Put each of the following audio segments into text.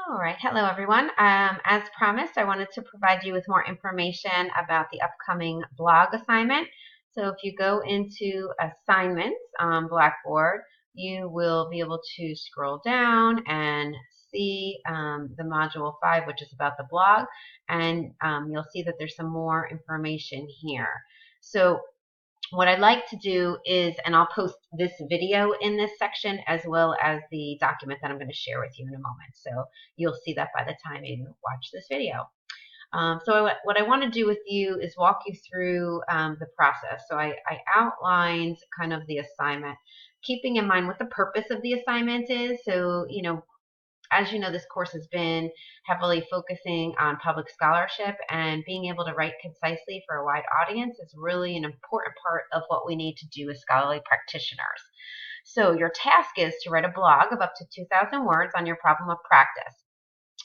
All right. Hello, everyone. As promised, I wanted to provide you with more information about the upcoming blog assignment. So if you go into assignments on Blackboard, you will be able to scroll down and see the module 5, which is about the blog, and you'll see that there's some more information here. So what I'd like to do is, and I'll post this video in this section as well as the document that I'm going to share with you in a moment. So you'll see that by the time you watch this video. So what I want to do with you is walk you through the process. So I outlined kind of the assignment, keeping in mind what the purpose of the assignment is. So, as you know, this course has been heavily focusing on public scholarship, and being able to write concisely for a wide audience is really an important part of what we need to do as scholarly practitioners. So your task is to write a blog of up to 2,000 words on your problem of practice.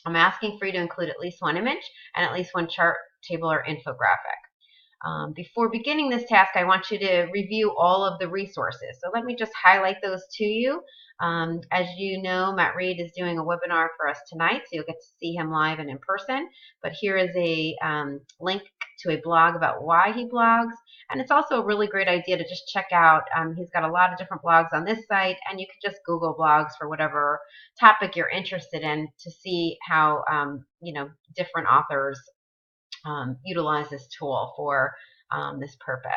I'm asking for you to include at least one image and at least one chart, table, or infographic. Before beginning this task, I want you to review all of the resources. So let me just highlight those to you. As you know, Matt Reed is doing a webinar for us tonight, so you'll get to see him live and in person. But here is a link to a blog about why he blogs. And it's also a really great idea to just check out. He's got a lot of different blogs on this site, and you can just Google blogs for whatever topic you're interested in to see how different authors utilize this tool for this purpose.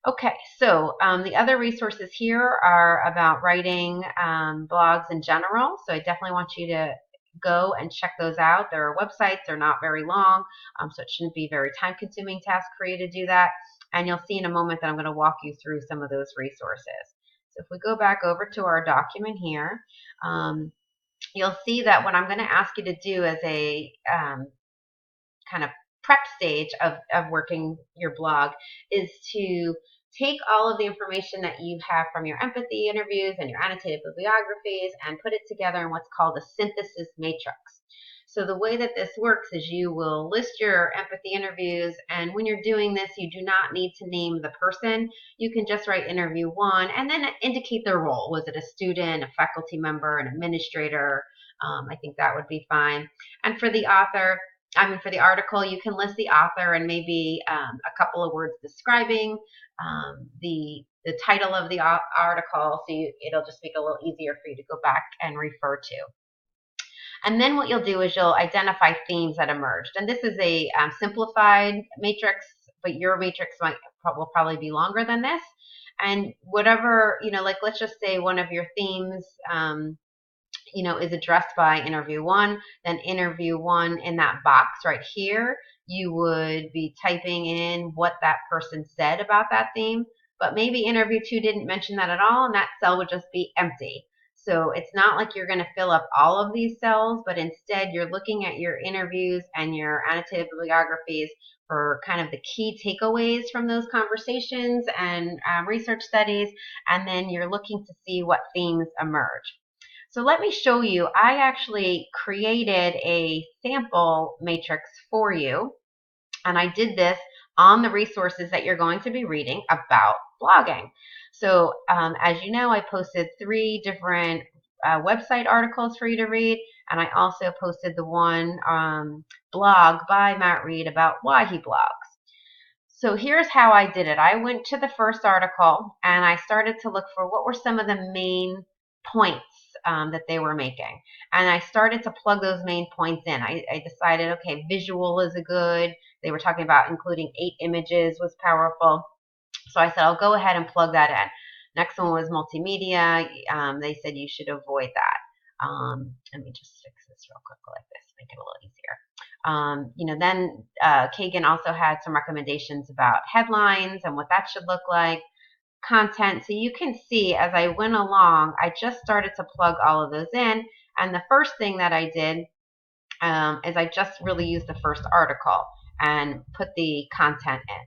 Okay, so the other resources here are about writing blogs in general. So I definitely want you to go and check those out. There are websites, they're not very long, so it shouldn't be a very time-consuming task for you to do that. And you'll see in a moment that I'm going to walk you through some of those resources. So if we go back over to our document here, you'll see that what I'm going to ask you to do as a kind of prep stage of working your blog is to take all of the information that you have from your empathy interviews and your annotated bibliographies and put it together in what's called a synthesis matrix. So the way that this works is you will list your empathy interviews, and when you're doing this, you do not need to name the person. You can just write interview 1 and then indicate their role. Was it a student, a faculty member, an administrator? I think that would be fine. And for the author, for the article, you can list the author and maybe a couple of words describing the title of the article, so it'll just make it a little easier for you to go back and refer to. And then what you'll do is you'll identify themes that emerged. And this is a simplified matrix, but your matrix will probably be longer than this. And whatever, like let's just say one of your themes is addressed by interview 1, then interview 1 in that box right here, you would be typing in what that person said about that theme. But maybe interview 2 didn't mention that at all, and that cell would just be empty. So it's not like you're going to fill up all of these cells, but instead you're looking at your interviews and your annotated bibliographies for kind of the key takeaways from those conversations and research studies, and then you're looking to see what themes emerge. So let me show you. I actually created a sample matrix for you, and I did this on the resources that you're going to be reading about blogging. So as you know, I posted 3 different website articles for you to read, and I also posted the one blog by Matt Reed about why he blogs. So here's how I did it. I went to the first article, and I started to look for what were some of the main points that they were making. And I started to plug those main points in. I decided, okay, visual is a good. They were talking about including 8 images was powerful. So I said, I'll go ahead and plug that in. Next one was multimedia. They said you should avoid that. Let me just fix this real quick like this, make it a little easier. Then Kagan also had some recommendations about headlines and what that should look like. Content. So you can see as I went along, I just started to plug all of those in. And the first thing that I did is I just really used the first article and put the content in.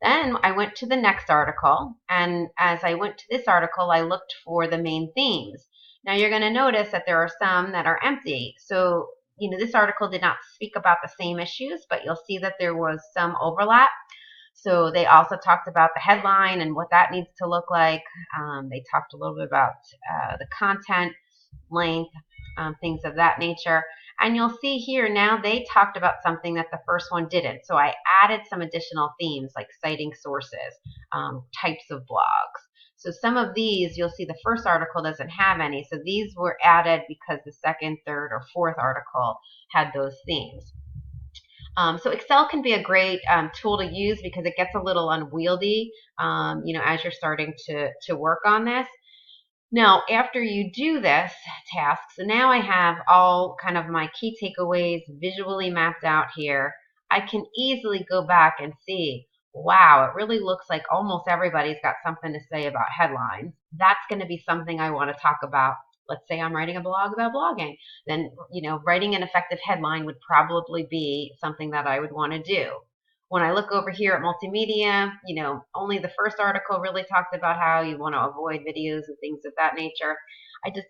Then I went to the next article, and as I went to this article, I looked for the main themes. Now you're going to notice that there are some that are empty. So, this article did not speak about the same issues, but you'll see that there was some overlap. So they also talked about the headline and what that needs to look like. They talked a little bit about the content, length, things of that nature. And you'll see here now they talked about something that the first one didn't. So I added some additional themes like citing sources, types of blogs. So some of these, you'll see the first article doesn't have any. So these were added because the second, third, or fourth article had those themes. So Excel can be a great tool to use because it gets a little unwieldy, as you're starting to work on this. Now, after you do this task, so now I have all kind of my key takeaways visually mapped out here. I can easily go back and see, wow, it really looks like almost everybody's got something to say about headlines. That's going to be something I want to talk about. Let's say I'm writing a blog about blogging. Then, writing an effective headline would probably be something that I would want to do. When I look over here at multimedia, only the first article really talked about how you want to avoid videos and things of that nature. I just,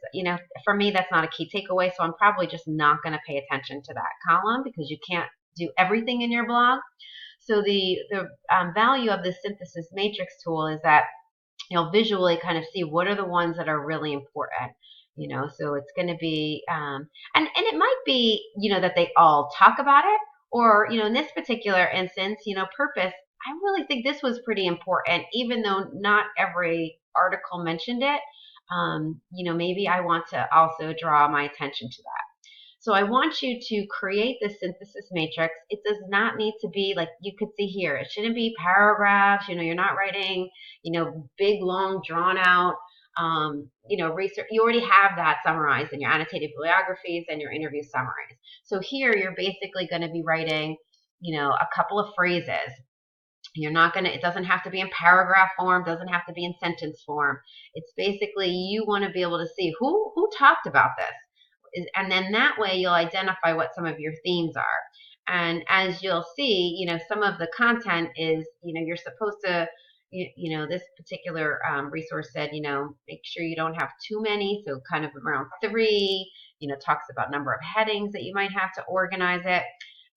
for me, that's not a key takeaway, so I'm probably just not going to pay attention to that column because you can't do everything in your blog. So the value of the synthesis matrix tool is that you'll visually kind of see what are the ones that are really important. So it's going to be, and it might be, that they all talk about it, or, in this particular instance, purpose, I really think this was pretty important, even though not every article mentioned it. Maybe I want to also draw my attention to that. So I want you to create this synthesis matrix. It does not need to be like you could see here. It shouldn't be paragraphs. You're not writing, big, long, drawn out, research. You already have that summarized in your annotated bibliographies and your interview summaries. So here you're basically going to be writing, a couple of phrases. You're not going to, it doesn't have to be in paragraph form, doesn't have to be in sentence form. It's basically you want to be able to see who talked about this. And then that way you'll identify what some of your themes are. And as you'll see, some of the content is, you're supposed to, this particular resource said, make sure you don't have too many. So kind of around 3, talks about number of headings that you might have to organize it.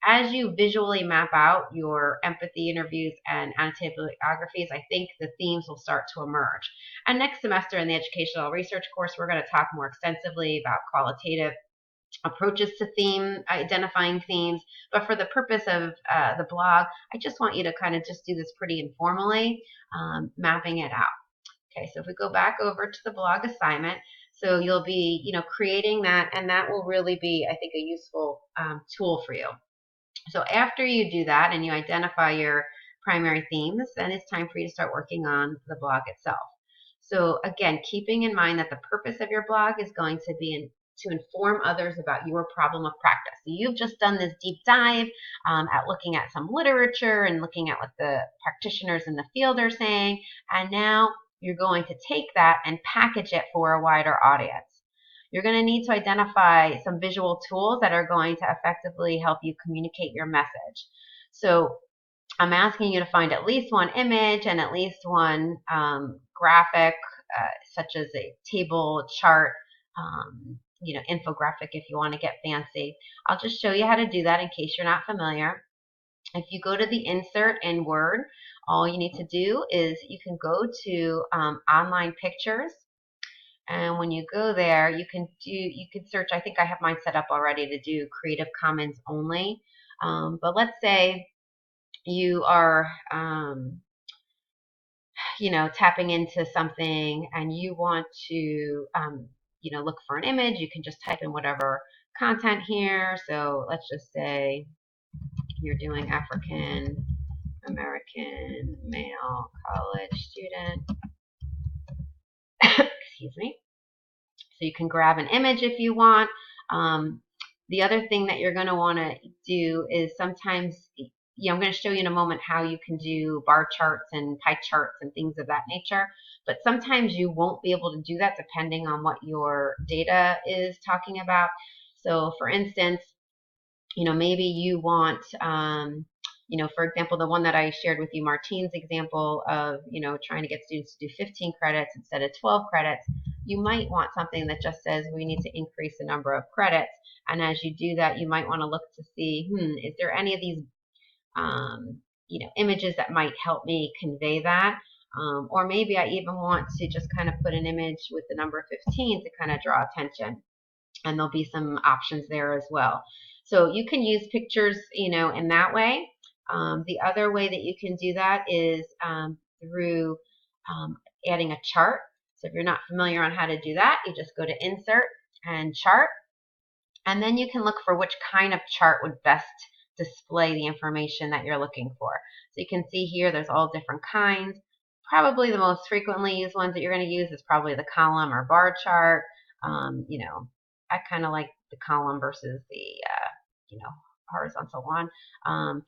As you visually map out your empathy interviews and annotated bibliographies, I think the themes will start to emerge. And next semester in the educational research course, we're going to talk more extensively about qualitative approaches to identifying themes. But for the purpose of the blog, I just want you to kind of just do this pretty informally, mapping it out. Okay, so if we go back over to the blog assignment, so you'll be, creating that, and that will really be, I think, a useful tool for you. So after you do that and you identify your primary themes, then it's time for you to start working on the blog itself. So again, keeping in mind that the purpose of your blog is going to be to inform others about your problem of practice. So you've just done this deep dive at looking at some literature and looking at what the practitioners in the field are saying, and now you're going to take that and package it for a wider audience. You're going to need to identify some visual tools that are going to effectively help you communicate your message. So I'm asking you to find at least one image and at least one graphic, such as a table, chart, infographic if you want to get fancy. I'll just show you how to do that in case you're not familiar. If you go to the insert in Word, all you need to do is you can go to online pictures. And when you go there, you can search. I think I have mine set up already to do Creative Commons only. But let's say you are, tapping into something and you want to, look for an image. You can just type in whatever content here. So let's just say you're doing African American male college student. Excuse me. So you can grab an image if you want. The other thing that you're going to want to do is sometimes, I'm going to show you in a moment how you can do bar charts and pie charts and things of that nature. But sometimes you won't be able to do that depending on what your data is talking about. So for instance, maybe you want, for example, the one that I shared with you, Martine's example of, trying to get students to do 15 credits instead of 12 credits. You might want something that just says we need to increase the number of credits. And as you do that, you might want to look to see, is there any of these, images that might help me convey that? Or maybe I even want to just kind of put an image with the number 15 to kind of draw attention. and there'll be some options there as well. So you can use pictures, in that way. The other way that you can do that is through adding a chart. So if you're not familiar on how to do that, you just go to Insert and Chart, and then you can look for which kind of chart would best display the information that you're looking for. So you can see here there's all different kinds. Probably the most frequently used ones that you're going to use is probably the column or bar chart. I kind of like the column versus the horizontal one,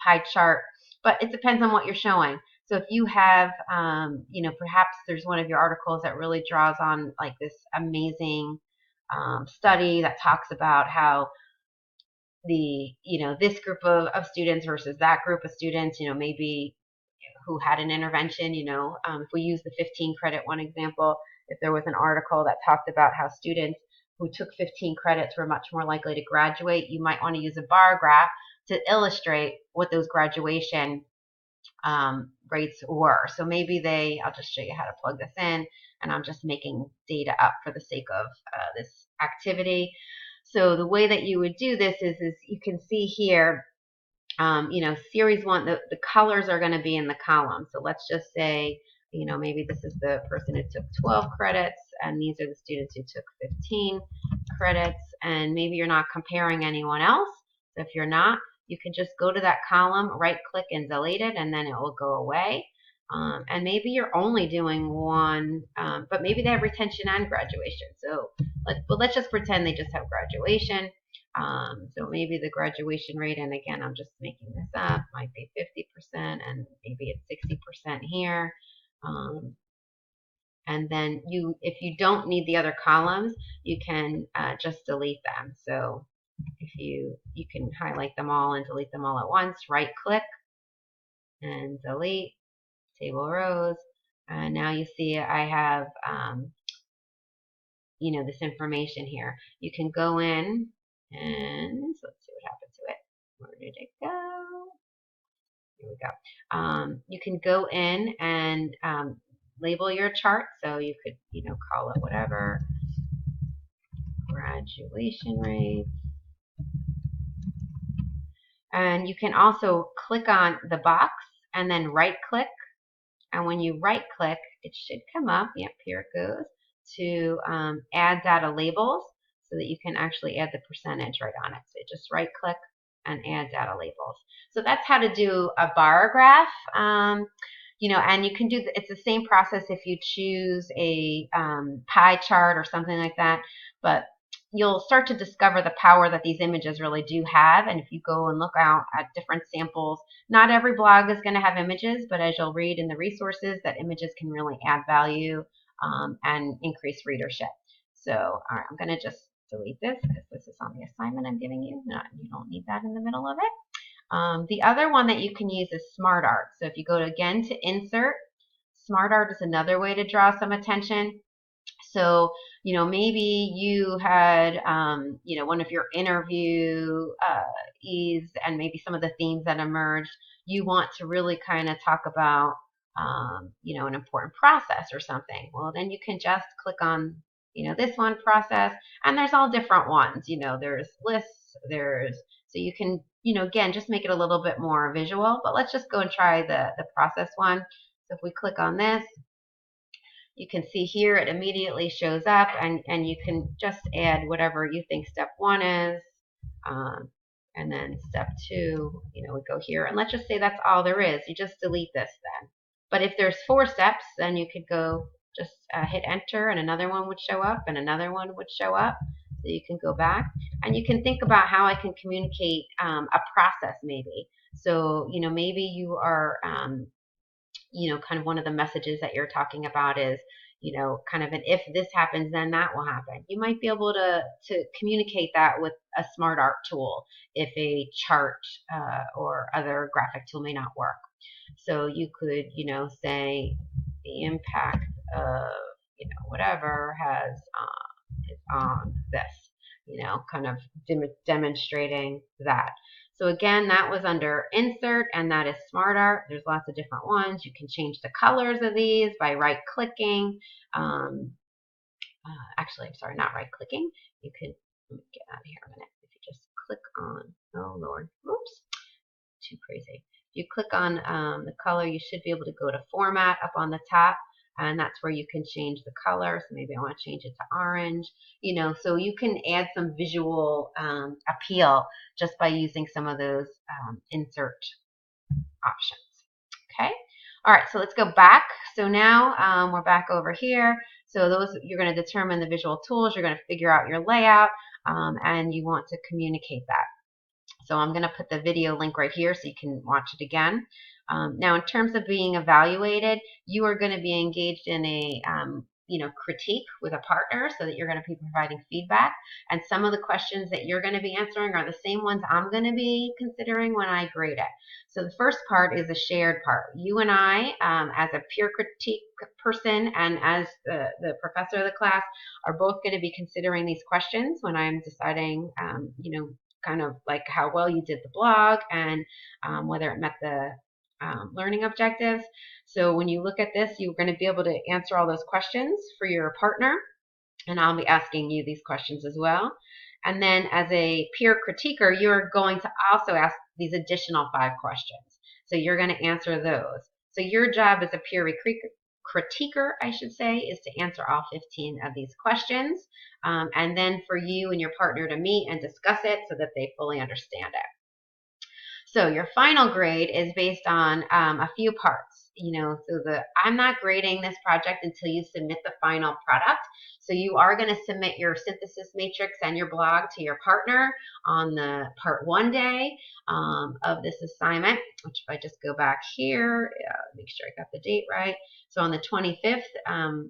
pie chart, but it depends on what you're showing. So if you have, perhaps there's one of your articles that really draws on like this amazing study that talks about how this group of students versus that group of students, maybe who had an intervention, if we use the 15 credit one example, if there was an article that talked about how students who took 15 credits were much more likely to graduate, you might want to use a bar graph to illustrate what those graduation rates were. So maybe I'll just show you how to plug this in, and I'm just making data up for the sake of this activity. So the way that you would do this is you can see here, series one, the colors are going to be in the column. So let's just say, maybe this is the person who took 12 credits, and these are the students who took 15 credits, and maybe you're not comparing anyone else. So if you're not, you can just go to that column, right click and delete it, and then it will go away. And maybe you're only doing one, but maybe they have retention and graduation. So let's just pretend they just have graduation. So maybe the graduation rate, and again, I'm just making this up, might be 50%, and maybe it's 60% here. And then if you don't need the other columns, you can just delete them. So if you can highlight them all and delete them all at once, right click and delete table rows. And now you see I have this information here. You can go in and let's see what happened to it. Where did it go? Here we go. You can go in and label your chart. So you could call it whatever, graduation rate. And you can also click on the box and then right click. And when you right click, it should come up. Yep, here it goes, to add data labels, so that you can actually add the percentage right on it. So just right click and add data labels. So that's how to do a bar graph. And you can do, it's the same process if you choose a pie chart or something like that, but you'll start to discover the power that these images really do have. And if you go and look out at different samples, not every blog is going to have images, but as you'll read in the resources, that images can really add value and increase readership. So, all right, I'm going to just delete this because this is on the assignment I'm giving you. You don't need that in the middle of it. The other one that you can use is SmartArt. So if you go again to Insert, SmartArt is another way to draw some attention. So, maybe you had, one of your interviewees and maybe some of the themes that emerged, you want to really kind of talk about, an important process or something. Well, then you can just click on, this one, process, and there's all different ones. There's lists, so you can, again, just make it a little bit more visual, but let's just go and try the process one. So if we click on this, you can see here it immediately shows up, and you can just add whatever you think step one is, and then step two, we go here, and let's just say that's all there is. You just delete this then. But if there's 4 steps, then you could go just hit enter, and another one would show up, and another one would show up. So you can go back, and you can think about how I can communicate a process maybe. So, maybe you are kind of one of the messages that you're talking about is, kind of an if this happens, then that will happen. You might be able to communicate that with a SmartArt tool if a chart or other graphic tool may not work. So you could, say the impact of, whatever is on this, kind of demonstrating that. So again, that was under Insert, and that is SmartArt. There's lots of different ones. You can change the colors of these by right-clicking. Actually, I'm sorry, not right-clicking. You can Let me get out of here a minute. If you just click on, oh Lord, oops, too crazy. If you click on the color, you should be able to go to format up on the top, and that's where you can change the color. So maybe I want to change it to orange, so you can add some visual appeal just by using some of those insert options. Okay. All right, so let's go back. So now we're back over here. So those, you're going to determine the visual tools. You're going to figure out your layout, and you want to communicate that. So I'm going to put the video link right here so you can watch it again. Now, in terms of being evaluated, you are going to be engaged in a critique with a partner, so that you're going to be providing feedback. And some of the questions that you're going to be answering are the same ones I'm going to be considering when I grade it. So the first part is a shared part. You and I, as a peer critique person and as the professor of the class, are both going to be considering these questions when I'm deciding, kind of like how well you did the blog and whether it met the learning objectives. So when you look at this, you're going to be able to answer all those questions for your partner, and I'll be asking you these questions as well. And then as a peer critiquer, you're going to also ask these additional 5 questions. So you're going to answer those. So your job as a peer critiquer, I should say, is to answer all 15 of these questions, and then for you and your partner to meet and discuss it so that they fully understand it. So your final grade is based on a few parts. I'm not grading this project until you submit the final product. So you are going to submit your synthesis matrix and your blog to your partner on the part 1 day of this assignment, which if I just go back here, make sure I got the date right. So on the 25th,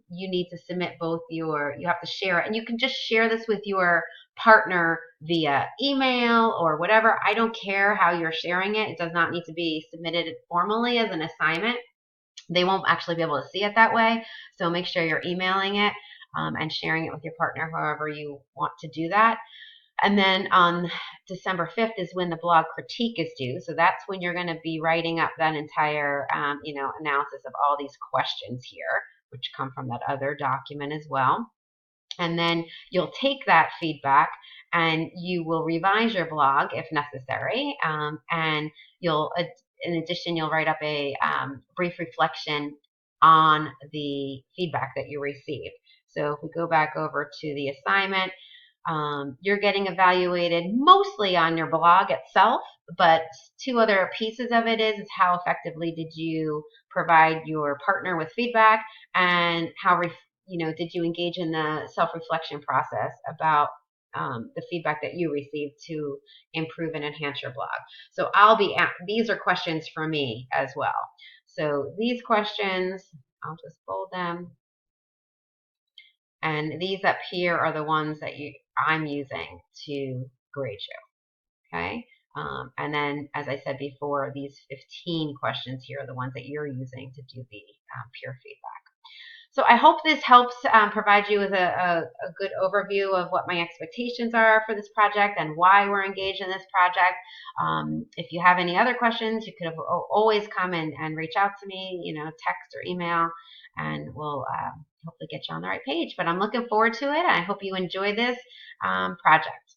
you need to submit you have to share it, and you can just share this with your partner via email or whatever. I don't care how you're sharing it. It does not need to be submitted formally as an assignment. They won't actually be able to see it that way. So make sure you're emailing it and sharing it with your partner, however you want to do that. And then on December 5th is when the blog critique is due. So that's when you're going to be writing up that entire, analysis of all these questions here, which come from that other document as well. And then you'll take that feedback and you will revise your blog if necessary. And in addition, you'll write up a brief reflection on the feedback that you received. So if we go back over to the assignment, you're getting evaluated mostly on your blog itself, but 2 other pieces of it is how effectively did you provide your partner with feedback, and how did you engage in the self-reflection process about the feedback that you received to improve and enhance your blog. So these are questions for me as well. So these questions, I'll just bold them. And these up here are the ones that I'm using to grade you. Okay. And then, as I said before, these 15 questions here are the ones that you're using to do the peer feedback. So I hope this helps provide you with a good overview of what my expectations are for this project and why we're engaged in this project. If you have any other questions, you could always come and reach out to me, text or email, and we'll hopefully get you on the right page. But I'm looking forward to it, and I hope you enjoy this project.